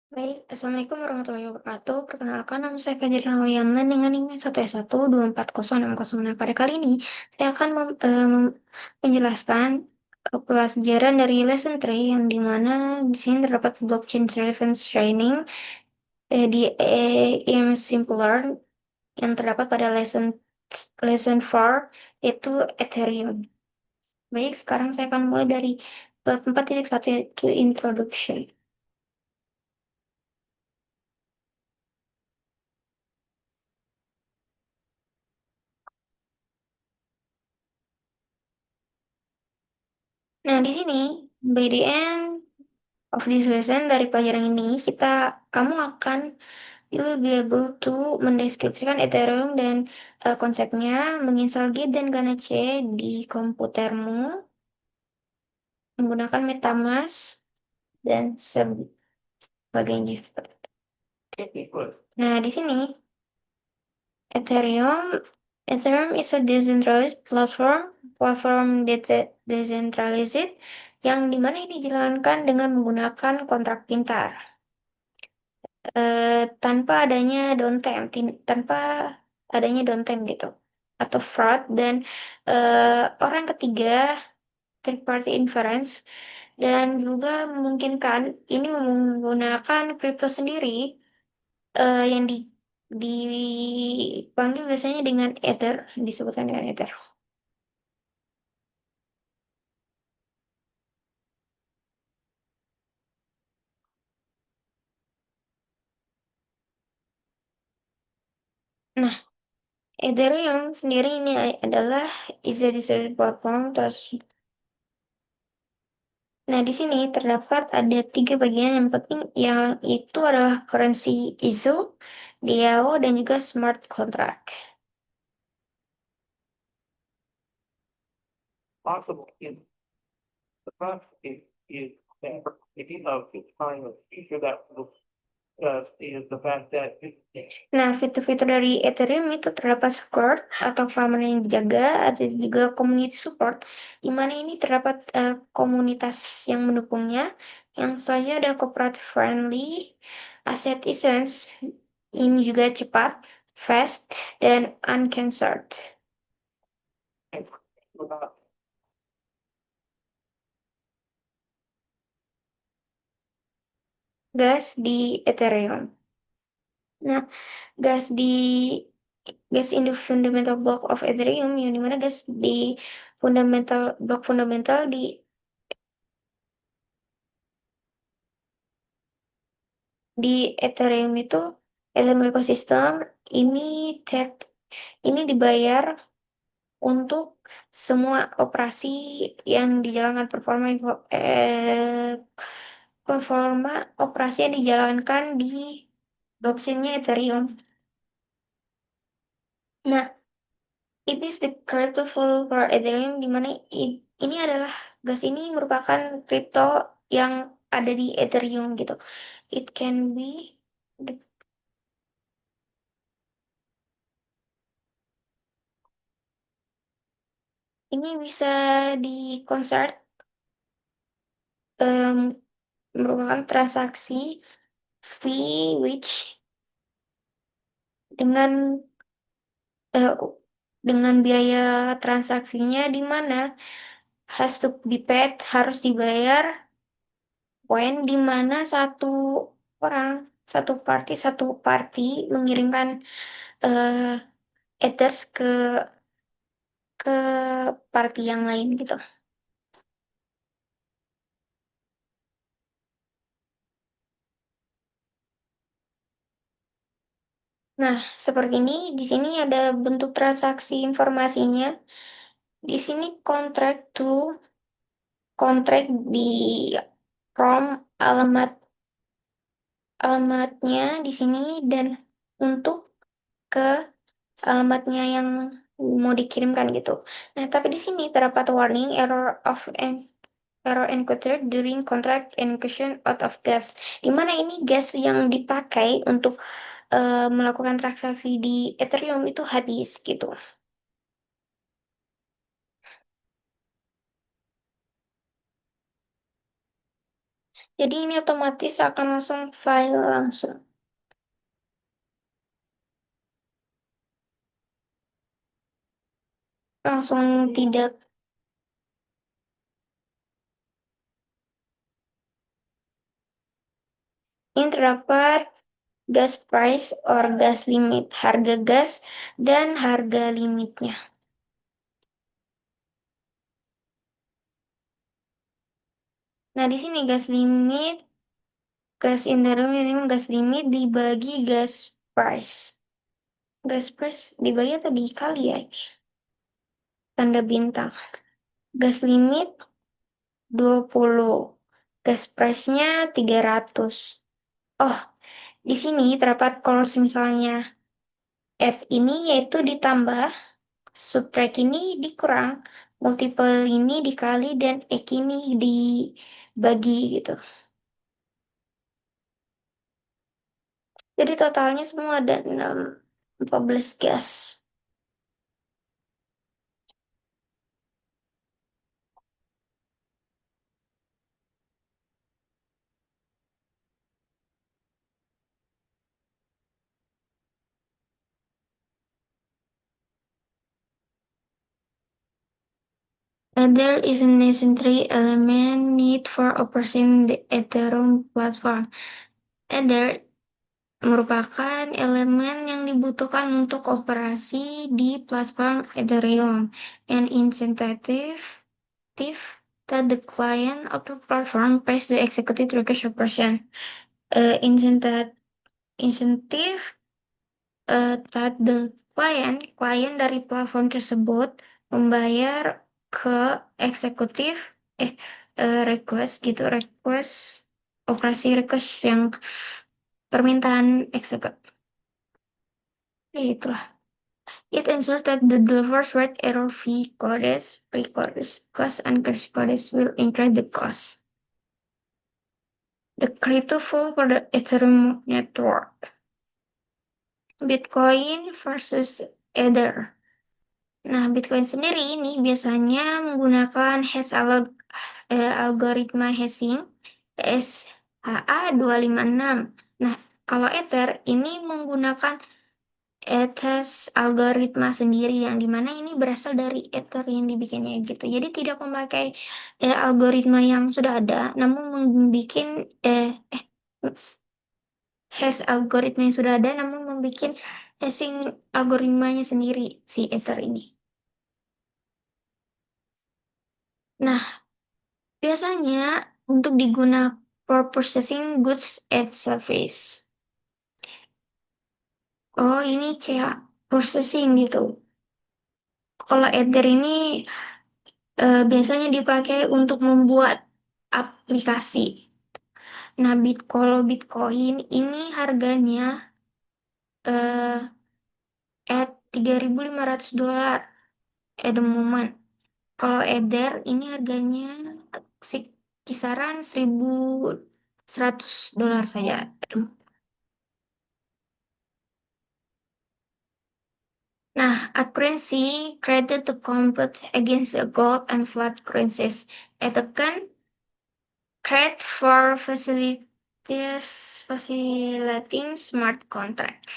Baik, Assalamualaikum warahmatullahi wabarakatuh. Perkenalkan, nama saya Fajri Nauliana dengan NIM 1S1240606. Nah, pada kali ini, saya akan menjelaskan pelajaran dari lesson 3 yang dimana di sini terdapat blockchain relevance training di EM Simpler yang terdapat pada lesson 4 yaitu Ethereum. Baik, sekarang saya akan mulai dari bab 4.1 yaitu Introduction. Nah, di sini, by the end of this lesson dari pelajaran ini, kamu akan you will be able to mendeskripsikan Ethereum dan konsepnya, menginstal Git dan Ganache di komputermu menggunakan MetaMask dan sebagainya. Nah, di sini Ethereum Ethereum is a decentralized platform decentralized yang dimana ini dijalankan dengan menggunakan kontrak pintar. Tanpa adanya tanpa adanya downtime gitu atau fraud dan orang ketiga third party inference dan juga memungkinkan ini menggunakan kripto sendiri yang dipanggil biasanya dengan Ether, disebutkan dengan Ether. Nah, Ethereum sendiri ini adalah is a distributed platform. Terus nah, di sini terdapat ada tiga bagian yang penting, yang itu adalah currency ISO, DAO, dan juga smart contract. Possible in the front is that if you have this kind of feature that looks is the fact that Nah, fitur-fitur dari Ethereum itu terdapat Squirt atau keamanan yang dijaga, ada juga community support, di mana ini terdapat komunitas yang mendukungnya. Yang selanjutnya ada cooperative friendly, asset issuance, ini juga cepat, fast, dan uncensored. Gas di Ethereum. Nah, gas di gas in the fundamental block of Ethereum, yang dimana gas di fundamental di Ethereum itu Ethereum ecosystem ini ini dibayar untuk semua operasi yang dijalankan performa operasi yang dijalankan di blockchainnya Ethereum. Nah, it is the crypto for Ethereum, di mana ini adalah gas ini merupakan kripto yang ada di Ethereum gitu. It can be ini bisa di convert em, merupakan transaksi fee which dengan eh, dengan biaya transaksinya di mana has to be paid, harus dibayar poin, di mana orang satu party mengirimkan eh ethers ke party yang lain gitu. Nah, seperti ini di sini ada bentuk transaksi informasinya. Di sini kontrak di from alamatnya di sini dan untuk ke alamatnya yang mau dikirimkan gitu. Nah, tapi di sini terdapat warning error encountered during contract execution out of gas. Di mana ini gas yang dipakai untuk melakukan transaksi di Ethereum itu habis gitu. Jadi ini otomatis akan langsung file langsung tidak. Ini terdapat gas price or gas limit, harga gas dan harga limitnya. Nah, di sini gas limit, gas in the room minimum gas limit dibagi gas price. Gas price dibagi atau dikali ya? Tanda bintang. Gas limit 20. Gas price-nya 300. Oh, di sini terdapat kalau misalnya F ini yaitu ditambah, subtract ini dikurang, multiple ini dikali, dan X ini dibagi gitu. Jadi totalnya semua ada 14 gas. There is a necessary element need for operating the Ethereum platform. Ether merupakan elemen yang dibutuhkan untuk operasi di platform Ethereum. An incentive that the client of the platform pays the executive request operation. Incentive that the klien dari platform tersebut membayar ke eksekutif request gitu, request operasi request yang permintaan eksekutif. Ya itulah. It ensures that the delivers right error free codes, pre-codes, cost and codes will increase the cost. The crypto flow for the Ethereum network. Bitcoin versus Ether. Nah, Bitcoin sendiri ini biasanya menggunakan algoritma hashing SHA-256. Nah, kalau Ether ini menggunakan Ethers algoritma sendiri yang dimana ini berasal dari Ether yang dibikinnya gitu. Jadi tidak memakai algoritma yang sudah ada, namun membuat hash algoritma yang sudah ada, namun membuat hashing algoritmanya sendiri si Ether ini. Nah, biasanya untuk digunakan for processing goods and service. Oh, ini kayak processing gitu. Kalau Ether ini biasanya dipakai untuk membuat aplikasi. Nah, kalau Bitcoin ini harganya eh at $3.500 at the moment. Kalau Ether ini harganya kisaran $1.100 saja. Aduh. Nah, a currency created to compete against the gold and fiat currencies. Itu kan create for facilitating smart contract.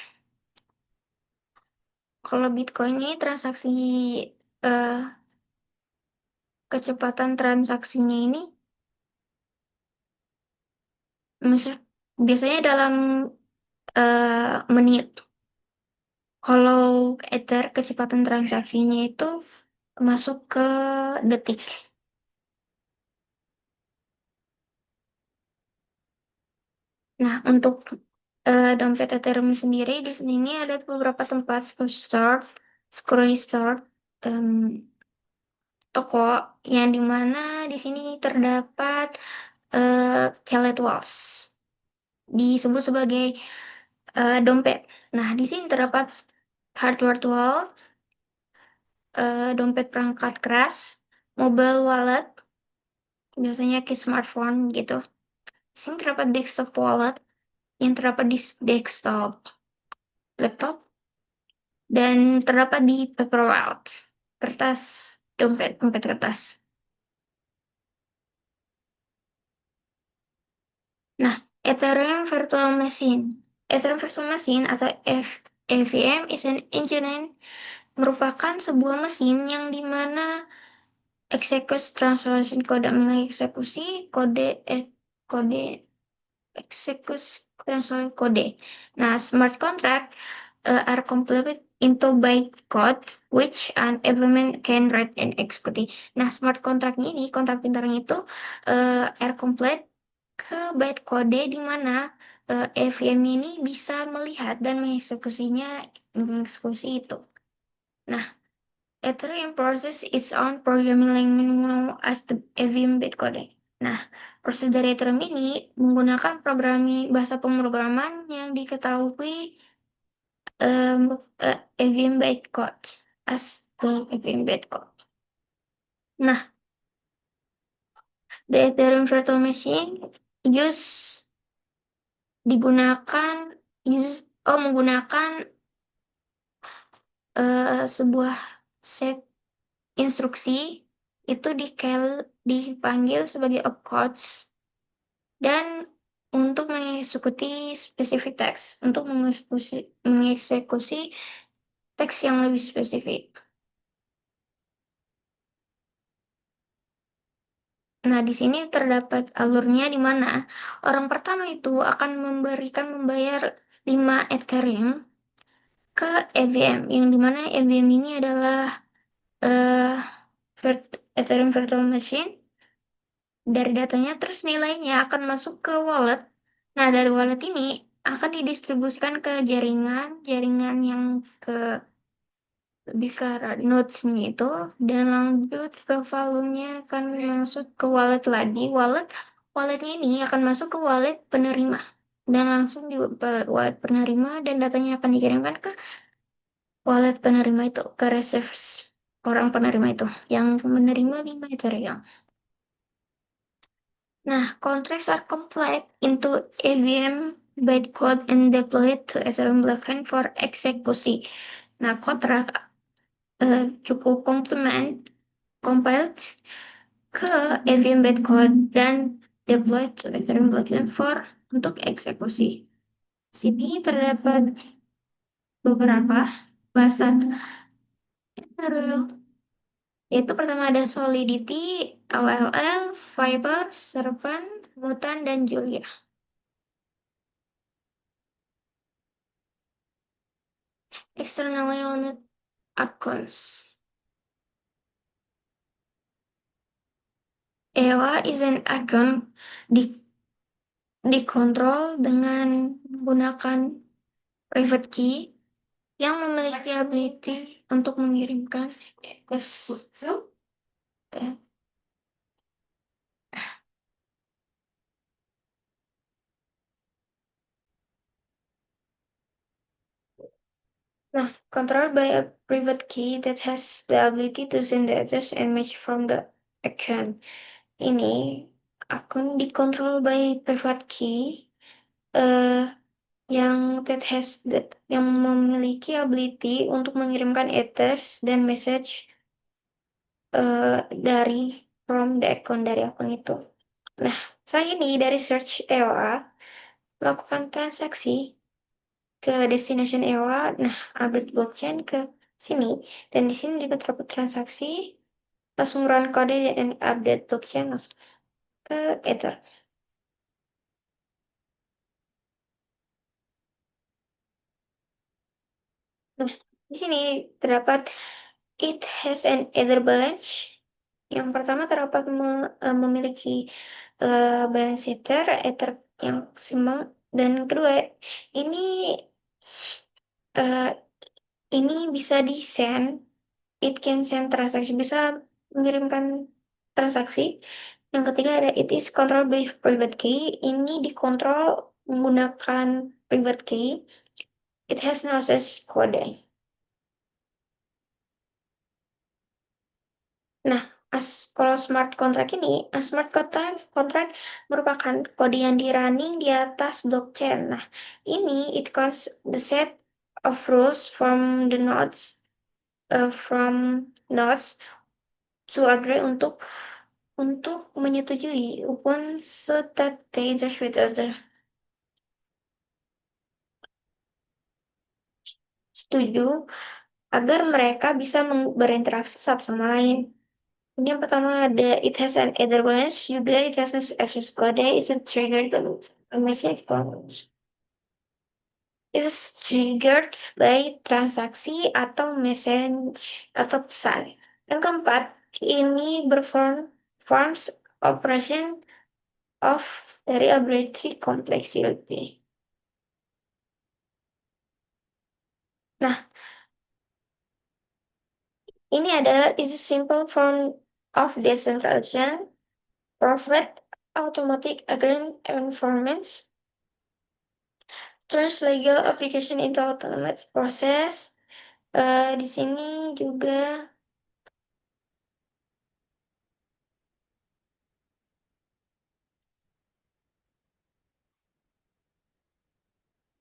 Kalau Bitcoin ini eh, kecepatan transaksinya ini biasanya dalam menit. Kalau Ether kecepatan transaksinya itu masuk ke detik. Nah, untuk dompet Ethereum sendiri di sini ada beberapa tempat scroll store, em, toko yang dimana di sini terdapat Kellet Walls disebut sebagai dompet. Nah, di sini terdapat hardware wallet, dompet perangkat keras, mobile wallet, biasanya ke smartphone gitu. Di sini terdapat desktop wallet yang terdapat di desktop laptop dan terdapat di paper wallet, kertas, dompet kertas. Nah, Ethereum Virtual Machine. Ethereum Virtual Machine atau EVM is an engine merupakan sebuah mesin yang dimana eksekusi translation kode mengeksekusi kode eksekusi translation kode. Nah, smart contract are completed into bytecode which an implement can write and execute. Nah, smart contract ini, kontrak pintarnya itu are complete ke bytecode di mana EVM ini bisa melihat dan mengeksekusi itu. Nah, Ethereum process its own programming language known as the EVM bytecode. Nah, proses dari Ethereum ini menggunakan bahasa pemrograman yang diketahui EVM bytecode as the EVM bytecode. Nah, the Ethereum virtual machine use digunakan menggunakan sebuah set instruksi itu dipanggil sebagai opcodes dan untuk mengeksekusi spesifik teks, untuk mengeksekusi teks yang lebih spesifik. Nah, di sini terdapat alurnya di mana orang pertama itu akan membayar 5 Ethereum ke EVM, yang dimana EVM ini adalah eh, Ethereum Virtual Machine. Dari datanya, terus nilainya akan masuk ke wallet. Nah, dari wallet ini akan didistribusikan ke jaringan yang ke lebih ke arah nodes-nya itu, dan lanjut ke volume-nya akan masuk ke wallet lagi. Walletnya ini akan masuk ke wallet penerima dan langsung di wallet penerima, dan datanya akan dikirimkan ke wallet penerima itu, ke reserves orang penerima itu yang menerima 5 Ethereum. Nah, contracts are compiled into EVM bytecode and deployed to Ethereum blockchain for eksekusi. Nah, kontrak cukup compiled ke EVM bytecode dan deployed to Ethereum blockchain untuk eksekusi. Sini terdapat beberapa bahasan Ethereum, yaitu pertama ada Solidity, LLL, Fiber, Serpent, Mutant, dan Julia. Externally owned accounts. EOA is an account di dikontrol dengan menggunakan private key yang memiliki ability untuk mengirimkan eh, Nah, controlled by a private key that has the ability to send the address and message from the account. Ini akun dikontrol by private key eh yang memiliki ability untuk mengirimkan ethers dan message dari dari akun itu. Nah, saya ini dari search EOA melakukan transaksi ke destination EOA, nah update blockchain ke sini, dan di sini juga terdapat transaksi, langsung run kode dan update blockchain langsung ke Ether. Nah, di sini terdapat it has an Ether balance. Yang pertama terdapat memiliki balance Ether yang seimbang, dan kedua ini eh, ini bisa di send, it can send transaksi, bisa mengirimkan transaksi. Yang ketiga ada it is controlled by private key, ini dikontrol menggunakan private key, it has no access kode. Nah, kalau smart contract ini, smart contract merupakan kode yang di running di atas blockchain. Nah, ini it calls the set of rules from nodes to agree untuk untuk menyetujui upon status with other. Setuju agar mereka bisa berinteraksi satu sama lain. Ini yang pertama ada it has an either branch, juga it has an access code, it's a triggered message code. It is triggered by transaksi atau message atau pesan. Yang keempat, ini forms operation of dari arbitrary complexity. Nah, ini adalah is a simple form of decentralization, provide automatic agreement performance, turns legal application into autonomous process. Di sini juga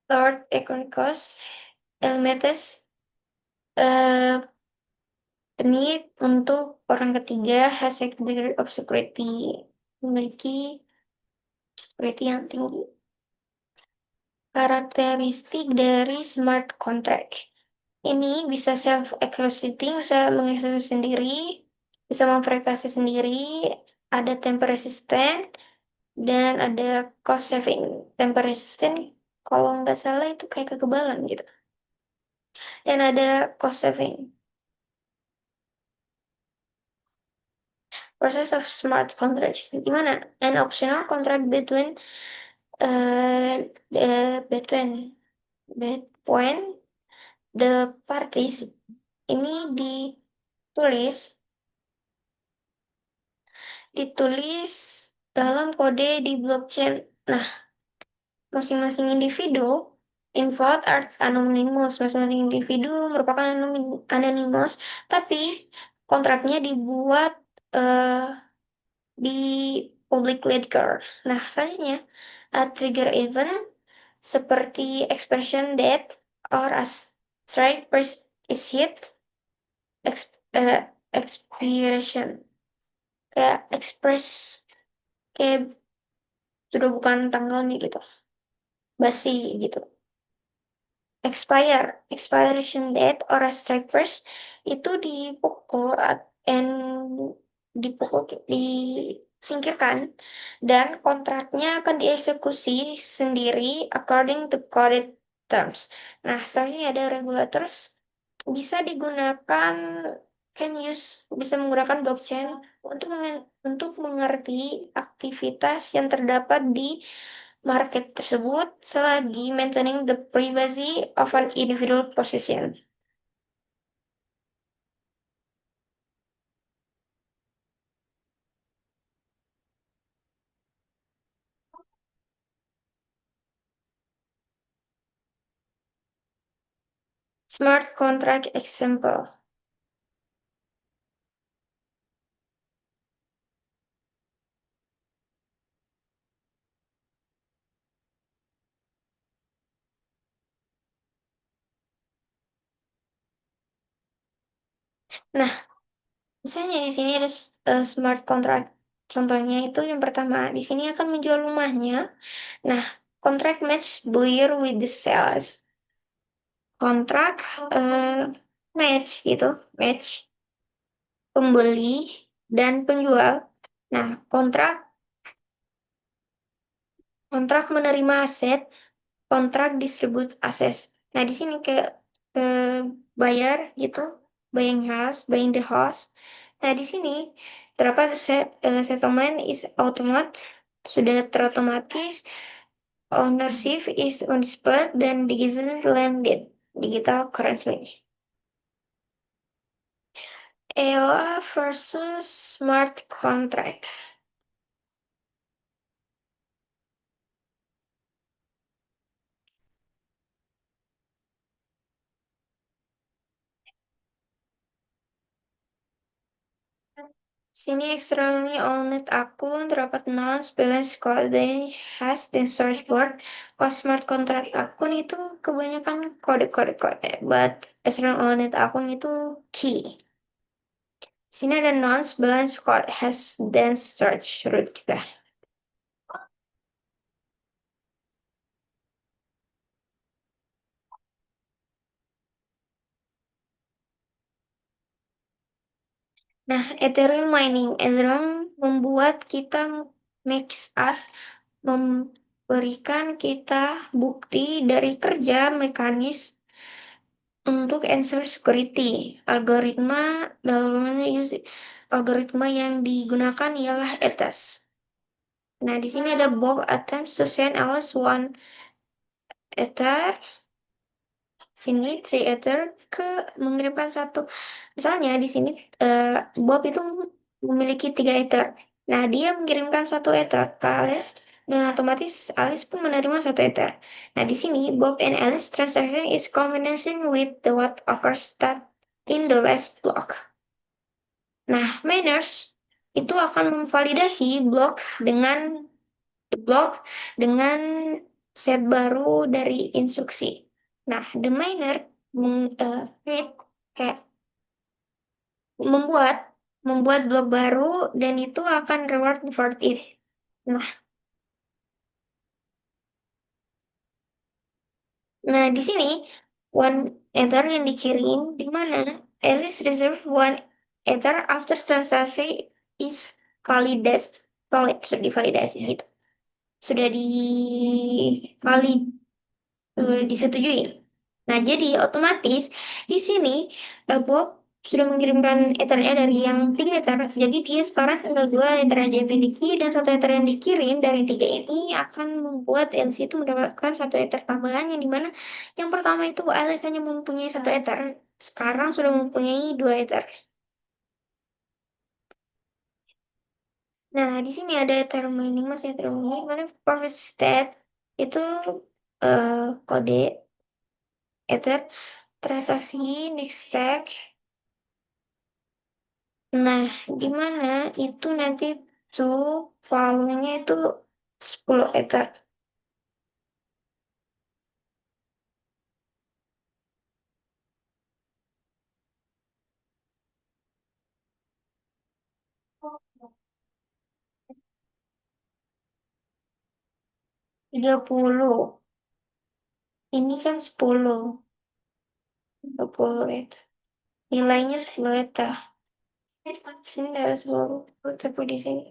Lord Economicus Helmetes uh, penit untuk orang ketiga has a degree of security, memiliki security yang tinggi. Karakteristik dari smart contract ini bisa self-executing, bisa mengeksekusi sendiri, bisa memverifikasi sendiri, ada temper resistant, dan ada cost saving. Temper resistant, kalau nggak salah itu kayak kekebalan gitu. Dan ada cost saving. Process of smart contracts. Gimana? An optional contract uh, between between the parties ini ditulis dalam kode di blockchain. Nah, masing-masing individu involved are anonymous. Masing-masing individu merupakan anonymous, tapi kontraknya dibuat eh, di public ledger. Nah, selanjutnya, a trigger event seperti expression date or as strike price is hit, expiration, kayak express, kayak sudah bukan tanggalnya gitu, basi gitu. Expiration date or a strike price itu dipukul and dipukul, disingkirkan, dan kontraknya akan dieksekusi sendiri according to coded terms. Nah, selanjutnya ada regulators bisa digunakan bisa menggunakan blockchain untuk mengerti aktivitas yang terdapat di market tersebut selagi maintaining the privacy of an individual possession. Smart contract example. Nah, misalnya di sini ada smart contract. Contohnya itu yang pertama, di sini akan menjual rumahnya. Nah, contract match buyer with the sellers. Kontrak eh, match gitu, match pembeli dan penjual. Nah, kontrak menerima aset, kontrak distribute aset. Nah, di sini kayak eh, bayar gitu, buying the house. Nah, di sini terdapat settlement is automat, sudah terotomatis, ownership is on the spot, dan digital landed, digital currency. EOA versus smart contract. Sini externally owned akun terdapat nouns, balance, kode, hash, dan storage board. Kalau smart contract akun itu kebanyakan kode-kode, but external owned akun itu key. Sini ada nouns balance squad has dense starch root juga. Nah, Ethereum mining. Ethereum membuat kita makes us memberikan kita bukti dari kerja mekanis untuk answer security. Algoritma yang digunakan ialah ETAS. Nah, di sini ada Bob attempts to send Alice one ether, sini three ether ke mengirimkan satu. Misalnya di sini Bob itu memiliki 3 ether. Nah, dia mengirimkan 1 ether ke Alice dan otomatis Alice pun menerima 1 ether. Nah, di sini Bob and Alice transaction is combination with the what occurs start in the last block. Nah, miners itu akan memvalidasi dengan blok dengan set baru dari instruksi. Nah, the miner create kayak membuat membuat blok baru dan itu akan reward for it. Nah, di sini one ether yang dikirim di mana Alice reserve one ether after transaksi is sudah divalidasi gitu. Sudah disetujui. Nah, jadi otomatis di sini Bob sudah mengirimkan ethernya dari yang 3 ether. Jadi dia sekarang tinggal 2 ether aja yang dimiliki dan 1 ether yang dikirim dari 3 ini akan membuat LC itu mendapatkan 1 ether tambahan yang dimana yang pertama itu Alice hanya mempunyai 1 ether. Sekarang sudah mempunyai 2 ether. Nah, di sini ada ether mining, masih ether mining, mana proof state itu eh, kode ether transaksi next stack. Nah, gimana itu nanti tuh volumenya itu 10 ether. 30. Ini kan 10. 20 ether. Nilainya 10 ether. Sini ada 10. Tapi di sini.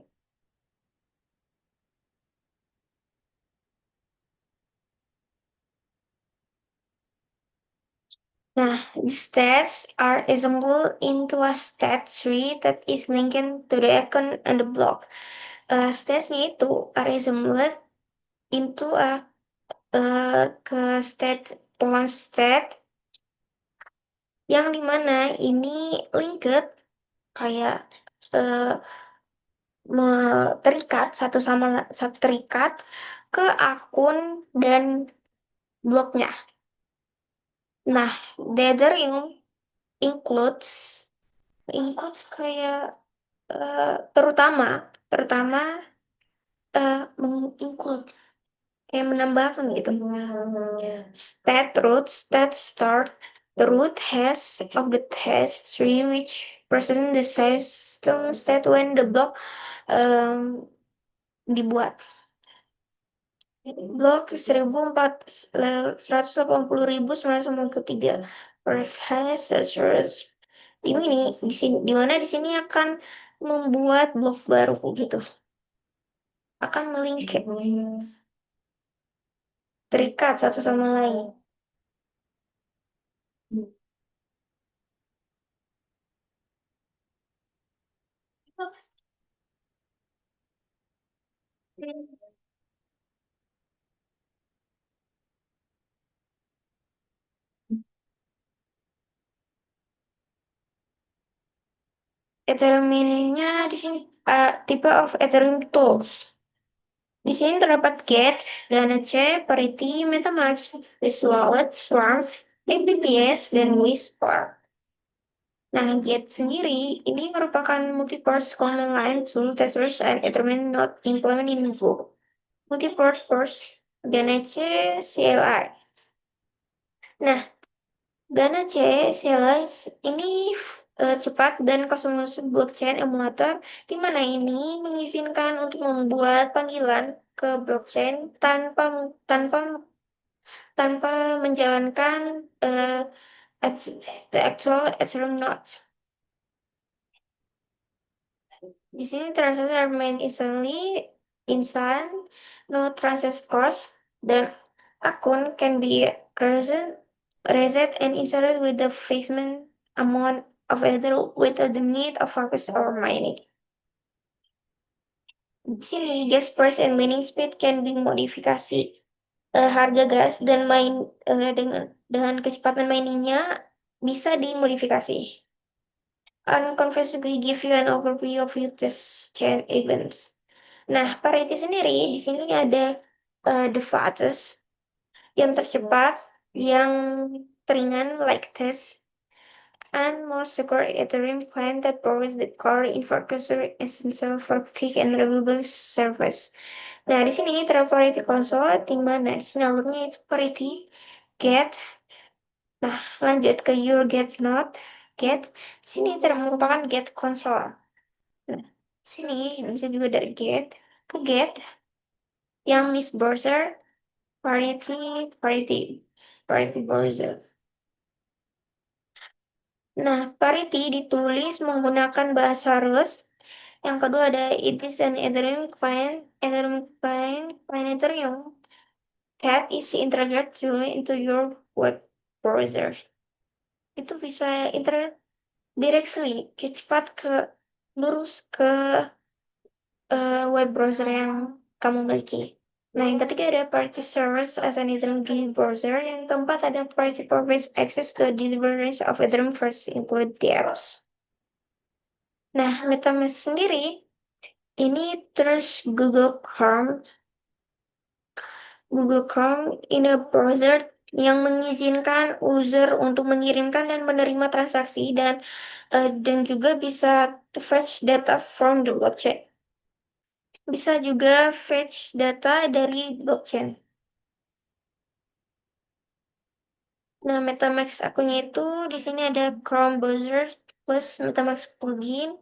Nah, the stats are assembled into a stat tree that is linked to the icon and the block. Statsnya itu are assembled into a ke stat one stat yang dimana ini linked kayak eh, terikat satu sama satu terikat ke akun dan blognya. Nah, the other includes kayak terutama terutama menginclude kayak menambahkan gitu. Stat root, stat start. The root has of the test tree which present the system state when the block dibuat. Blok 180.993 Searchers. Ini di sini di mana di sini akan membuat blok baru gitu. Akan melingkar terikat satu sama lain. Ethereum ininya di sini tipe of Ethereum tools. Di sini terdapat Get, Ganache, Parity, MetaMask, Wallet, Swarm, APPS, dan Whisper. Nah, Get sendiri ini merupakan multi-purpose command line tool that serves and Ethereum not implement in Go. Multi-purpose Ganache CLI. Nah, Ganache CLI ini cepat dan Cosmos Blockchain Emulator, di mana ini mengizinkan untuk membuat panggilan ke blockchain tanpa tanpa menjalankan the actual Ethereum node. Di sini transaksi are made instantly, instant, no transaction cost, dan akun can be reset and inserted with the fixed amount of Ether without the need of focus or mining. Di sini gas price and mining speed can be modifikasi. Harga gas dan dengan kecepatan miningnya bisa dimodifikasi. Unconfessedly give you an overview of latest chain events. Nah, parity sendiri di sini ada the fastest, yang tercepat, yang ringan like test, and most secure Ethereum client that provides the core infrastructure essential for quick and reliable service. Nah, di sini terdapat parity console, di mana di sini alurnya itu parity get. Nah, lanjut ke your get not get. Di sini merupakan get console. Nah, sini bisa juga dari get ke get yang Miss Browser Parity Parity Parity Browser. Nah, Parity ditulis menggunakan bahasa Rust. Yang kedua ada it is an Ethereum client Ethereum that is integrated into your web browser. Itu bisa integrate directly, cepat ke lurus ke web browser yang kamu miliki. Nah, yang ketiga ada Party Servers as an Ethereum game browser. Yang keempat ada Party provides access to a diverse range of Ethereum first include the apps. Nah, MetaMask sendiri ini terus Google Chrome in a browser yang mengizinkan user untuk mengirimkan dan menerima transaksi dan juga bisa fetch data from the blockchain. Bisa juga fetch data dari blockchain. Nah, MetaMask akunnya itu di sini ada Chrome browser plus MetaMask plugin,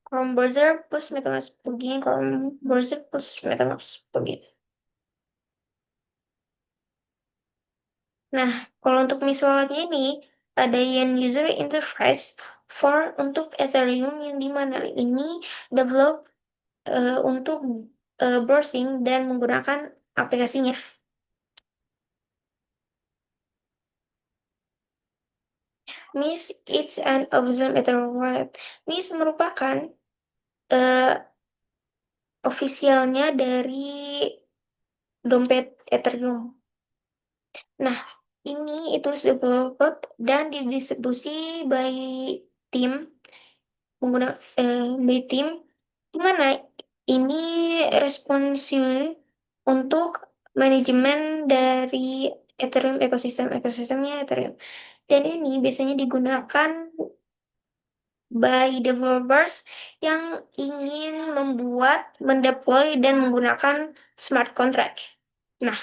Chrome browser plus MetaMask plugin, Chrome browser plus MetaMask plugin. Nah, kalau untuk visualnya ini ada yang user interface for untuk Ethereum yang dimana ini develop untuk browsing dan menggunakan aplikasinya. Miss it's an official Ethereum wallet. Miss merupakan uh, ofisialnya dari dompet Ethereum. Nah, ini itu developed dan didistribusi by tim by tim di mana ini responsibel untuk manajemen dari ekosistemnya Ethereum. Dan ini biasanya digunakan by developers yang ingin mendeploy dan menggunakan smart contract. Nah,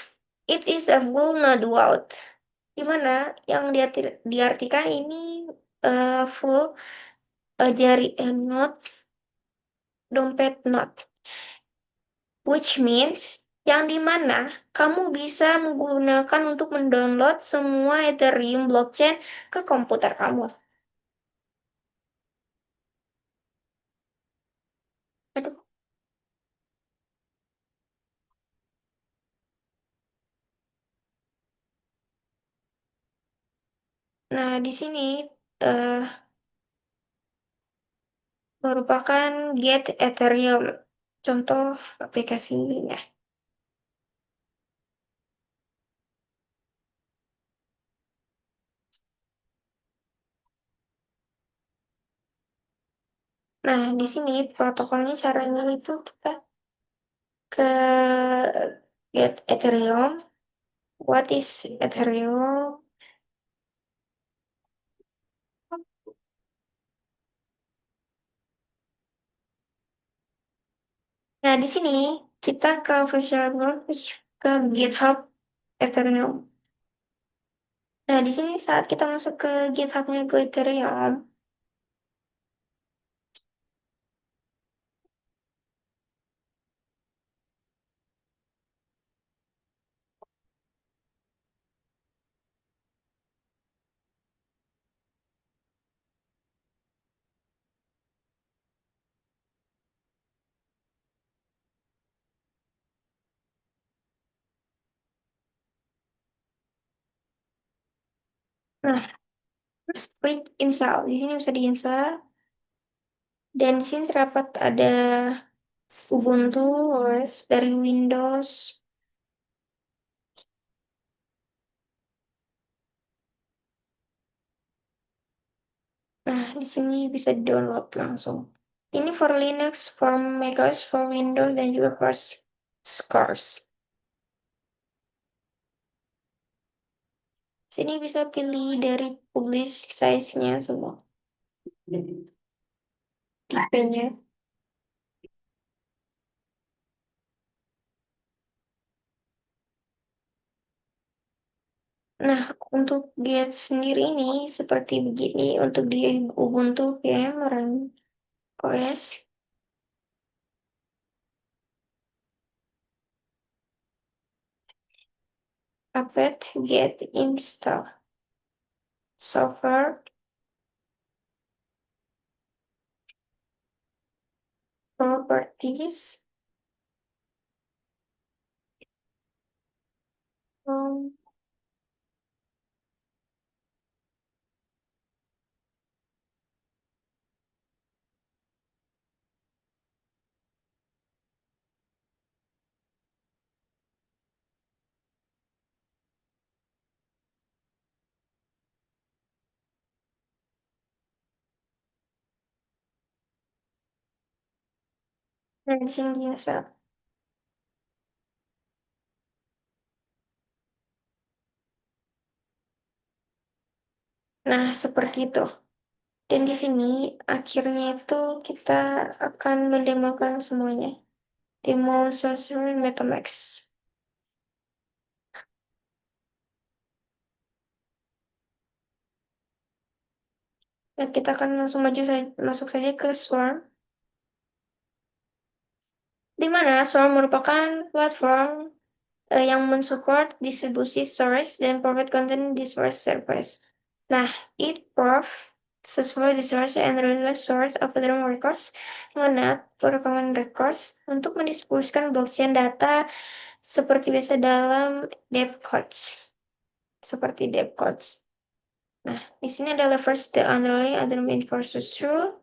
it is a full node wallet, di mana yang diartikan ini full node, dompet node, which means yang di mana kamu bisa menggunakan untuk mendownload semua Ethereum blockchain ke komputer kamu. Aduh. Nah, di sini eh, merupakan Get Ethereum. Contoh aplikasinya. Nah, di sini protokolnya caranya itu kita ke Get Ethereum. What is Ethereum? Nah, di sini kita ke Visual Work, terus ke GitHub Ethereum. Nah, di sini saat kita masuk ke GitHub-nya Ethereum, nah, terus klik install. Di sini bisa diinstal. Dan di sini terdapat ada Ubuntu OS dari Windows. Nah, di sini bisa di-download langsung. Ini for Linux, for macOS, for Windows, dan juga for Scores. Sini bisa pilih dari publish size-nya semua. Tipenya. Nah, untuk get sendiri ini seperti begini. Untuk di Ubuntu VM Run OS, apt get install software properties. um, dan di sini biasa. Nah, seperti itu. Dan di sini akhirnya itu kita akan mendemokan semuanya. Demo sosial MetaMask. Dan kita akan langsung masuk saja ke Swarm. Di mana Swarm merupakan platform yang mensupport distribusi storage dan provide content di storage service. Nah, it prov sesuai di storage and release source of Ethereum records, mana perekaman records untuk mendistribusikan blockchain data seperti biasa dalam Depcodes. Seperti Depcodes. Nah, di sini ada leverage the underlying Ethereum infrastructure.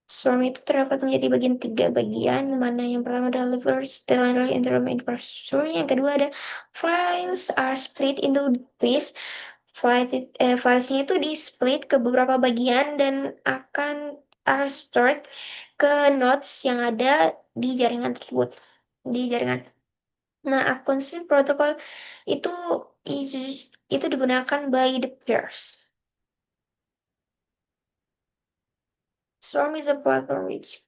Swarm itu terdapat menjadi bagian tiga bagian, mana yang pertama adalah leverage the underlying Ethereum infrastructure, yang kedua ada files are split into piece. Filesnya itu di split ke beberapa bagian dan akan are stored ke nodes yang ada di jaringan tersebut. Di jaringan. Nah, akun protokol itu itu digunakan by the peers. Swarm is a platform which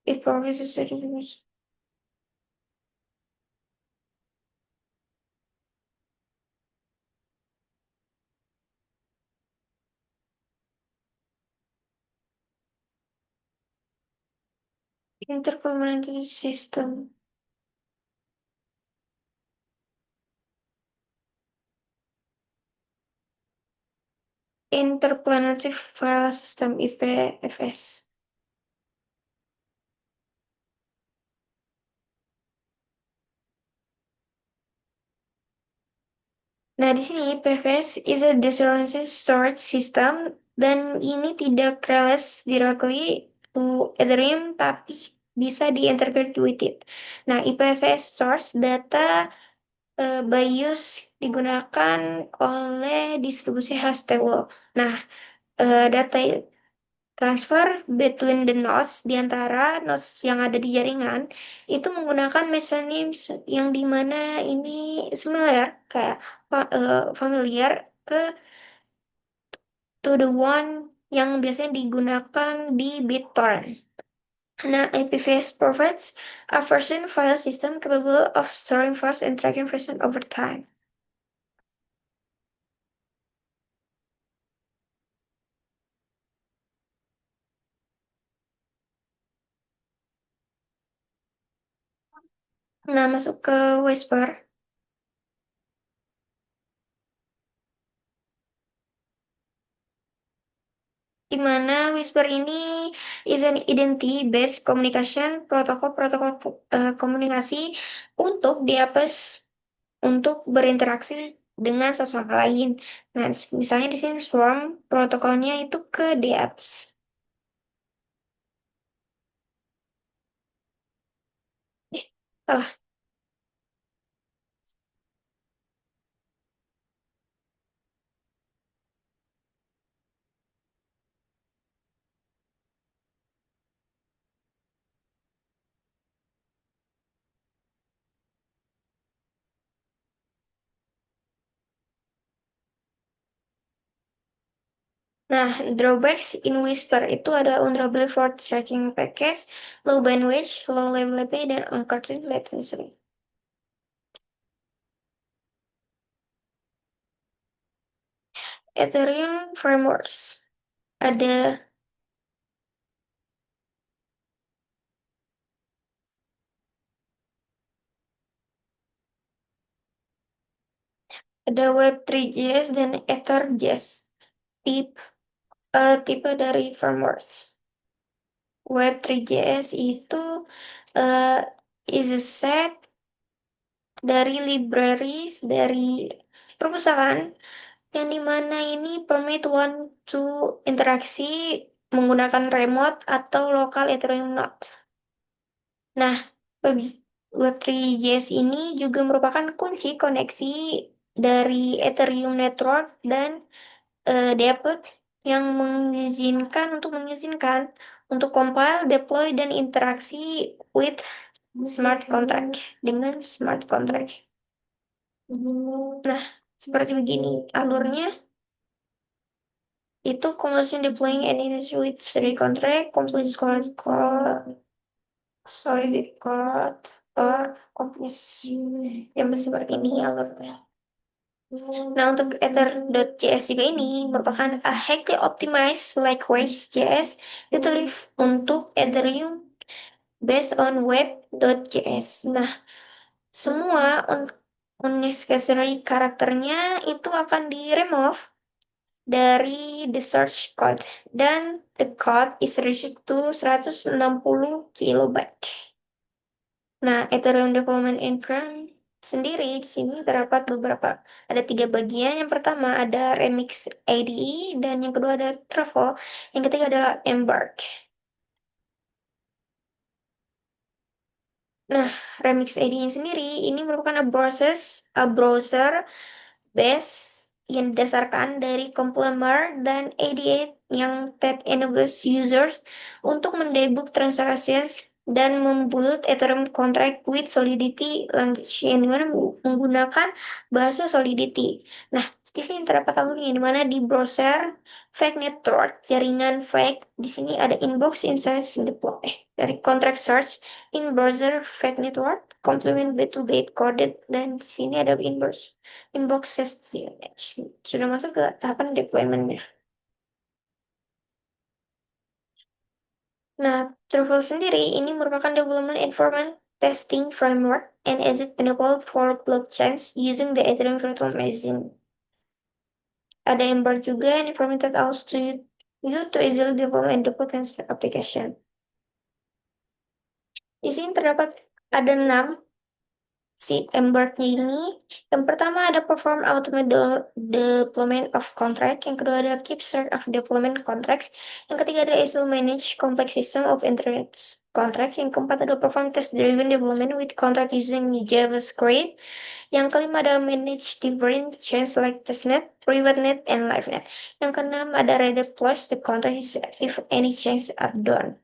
it provides services. Interplanetary system. Interplanetary File System IPFS. Nah, di sini IPFS is a decentralized storage system dan ini tidak release directly to Ethereum tapi bisa diintegrate with it. Nah, IPFS stores data by use digunakan oleh distribusi hash table. Nah, data transfer between the nodes di antara nodes yang ada di jaringan itu menggunakan mekanisme yang dimana ini similar kayak familiar ke to the one yang biasanya digunakan di BitTorrent. Nah, IPFS provides a version file system capable of storing files and tracking version over time. Nah, masuk ke Whisper, di mana Whisper ini is an identity-based communication protokol-protokol komunikasi untuk diapes untuk berinteraksi dengan sosok lain. Nah, misalnya di sini Swarm protokolnya itu ke DApps. Salah. Nah, drawbacks in Whisper itu ada unreliable for tracking package, low bandwidth, low availability, dan encrypted latency. Ethereum frameworks. Ada ada Web3.js dan Ether.js. Tip, tipe dari frameworks. Web3.js itu eh, is a set dari libraries dari perpustakaan yang dimana ini permit one to interaksi menggunakan remote atau lokal Ethereum node. Nah, web, Web3.js ini juga merupakan kunci koneksi dari Ethereum Network dan debug yang mengizinkan untuk compile, deploy, dan interaksi with smart contract dengan smart contract. Nah, seperti begini alurnya. Itu conversion deploying and initiate with three contract, complete code, solid code, or complete yang seperti ini alurnya. Nah, untuk Ether.js juga ini merupakan a highly optimized likewise JS utility untuk Ethereum based on web.js. Nah, semua unnecessary karakternya itu akan di remove dari the search code dan the code is restricted to 160 kilobyte. Nah, Ethereum Development Environment sendiri di sini terdapat beberapa, ada tiga bagian. Yang pertama ada Remix IDE dan yang kedua ada Truffle, yang ketiga adalah Embark. Nah, Remix IDE sendiri ini merupakan a browser base yang didasarkan dari Complemer dan 88 yang that enables users untuk mendebug transaksi dan membuild Ethereum contract with Solidity language yang dimana menggunakan bahasa Solidity. Nah, di sini terdapat alurnya di mana di browser fake network jaringan fake di sini ada inbox insights deploy dari contract search in browser fake network complement bit-to-bit coded dan di sini ada inbox sudah masuk ke tahapan deploymentnya. Nah, Truffle sendiri ini merupakan development environment testing framework and is it enabled for blockchains using the Ethereum Virtual Machine. Ada Ember juga yang environment that allows you to easily develop and deploy application. Di sini terdapat ada 6 si Embark-nya ini. Yang pertama ada perform automate deployment of contract, yang kedua ada keep track of deployment contracts, yang ketiga ada ISO manage complex system of internet contracts, yang keempat ada perform test driven development with contract using JavaScript, yang kelima ada manage different chains like testnet, private net, and live net, yang keenam ada redeploy the contracts if any changes are done.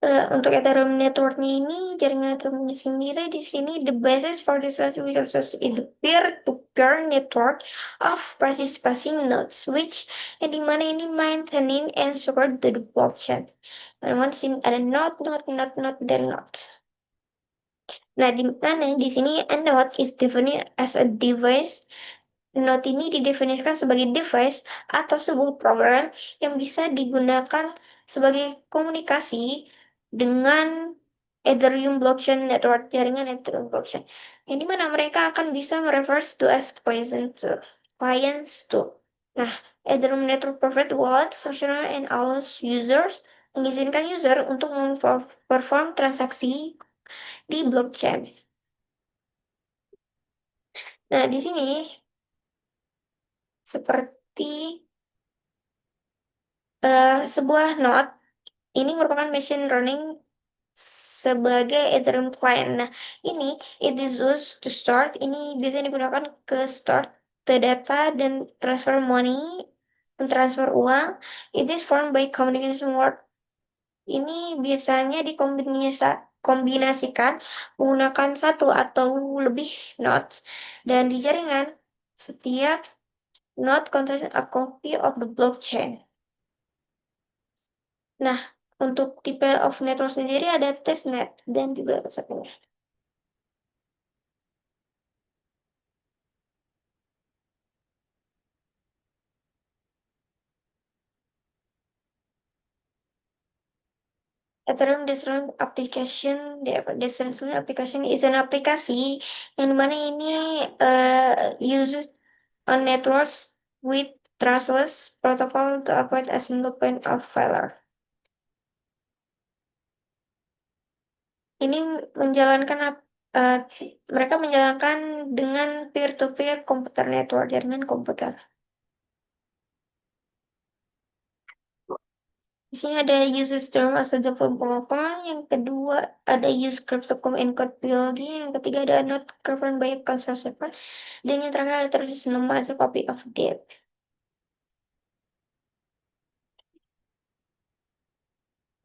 Untuk Ethereum networknya ini, jaringan Ethereum sendiri di sini the basis for this resource is the peer-to-peer network of participating nodes, which yang dimana ini maintaining and support the blockchain. Namun di sini ada node, dan node. Nah, di mana di sini a node is defined as a device. Node ini didefinisikan sebagai device atau sebuah program yang bisa digunakan sebagai komunikasi dengan Ethereum Blockchain Network, jaringan Ethereum Blockchain. Yang dimana mereka akan bisa mereverse to as clients to. Nah, Ethereum Network Private Wallet functional and allows users mengizinkan user untuk memperform transaksi di blockchain. Nah, di sini seperti sebuah node ini merupakan machine learning sebagai Ethereum client. Nah, ini it is used to start. Ini biasanya digunakan ke start the data dan transfer money, mentransfer uang. It is formed by combination word. Ini biasanya kombinasikan menggunakan satu atau lebih nodes dan di jaringan setiap node contains a copy of the blockchain. Nah, untuk tipe of network sendiri ada testnet dan juga subnet. Ethereum Decentralized Application, Decentralized Application is an aplikasi yang dimana ini uses on networks with trustless protocol to avoid a single point of failure. Ini menjalankan eh, mereka menjalankan dengan peer-to-peer komputer network, jaringan komputer. Di sini ada uses term as a pengapaan, yang kedua ada use cryptocom encode biologi, yang ketiga ada not governed by a consortium, dan yang terakhir ada traditional as a copy of debt.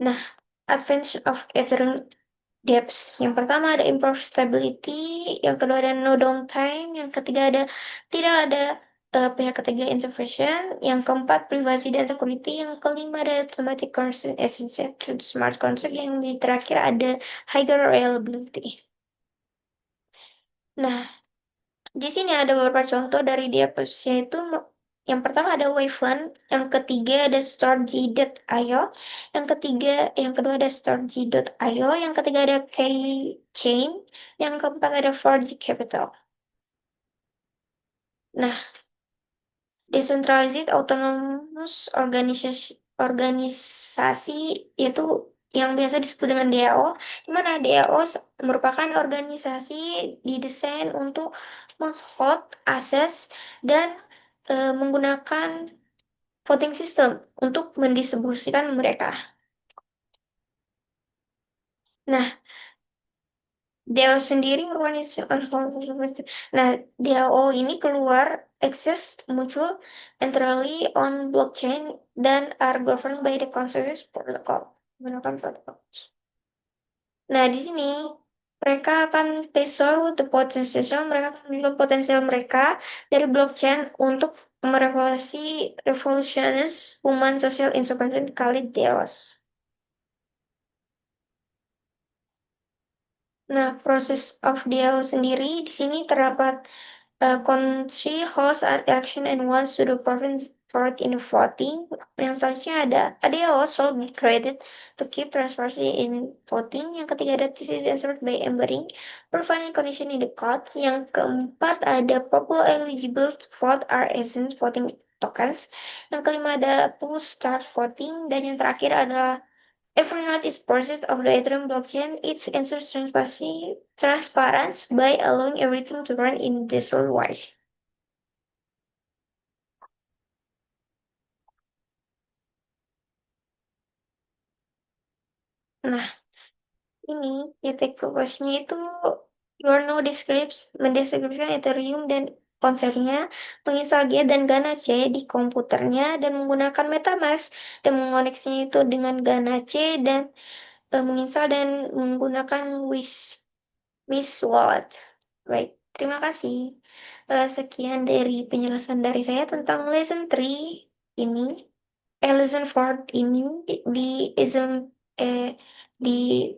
Nah, advance of Ethereum dApps. Yang pertama ada improve stability, yang kedua ada no downtime, yang ketiga ada tidak ada pihak ketiga intervention, yang keempat privasi dan security, yang kelima ada automatic consent essential to smart contract, yang di terakhir ada higher reliability. Nah, di sini ada beberapa contoh dari dApps, yaitu yang pertama ada Waveland, yang ketiga ada StartG.io, yang kedua ada StartG.io, yang ketiga ada Keychain, yang keempat ada 4G Capital. Nah, Decentralized Autonomous organisasi itu yang biasa disebut dengan DAO, di mana DAO merupakan organisasi didesain untuk menghold akses dan menggunakan voting system untuk mendistribusikan mereka. Nah, DAO sendiri merupakan nah, DAO ini keluar access muncul entirely on blockchain dan are governed by the consensus protocol. Menggunakan protokol. Nah, di sini mereka akan teasor the potential, mereka akan menunjukkan potensial mereka dari blockchain untuk revolusionis human social intervention kali DAOs. Nah, proses of DAO sendiri di sini terdapat country host action and wants to do part in voting. Yang selanjutnya ada also be created to keep transparency in voting. Yang ketiga ada this is answered by embedding providing condition in the code. Yang keempat ada people eligible to vote are essence voting tokens. Yang kelima ada post start voting, dan yang terakhir adalah every node is process of the Ethereum blockchain. It ensures transparency by allowing everything to run in this way. Nah, ini titik fokusnya itu Yorno mendeskripsikan Ethereum dan konsepnya, menginstal G dan Ganache di komputernya dan menggunakan MetaMask dan mengoneksinya itu dengan Ganache dan menginstal dan menggunakan Wish Wallet. Baik, terima kasih. Sekian dari penjelasan dari saya tentang lesson 3 ini. Lesson 4 ini di ism eh di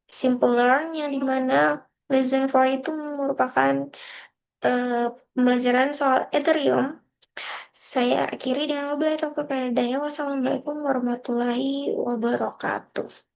Simple Learn, yang dimana lesson 4 itu merupakan pembelajaran soal Ethereum. Saya akhiri dengan wabillahi taufiq wal hidayah. Wassalamualaikum warahmatullahi wabarakatuh.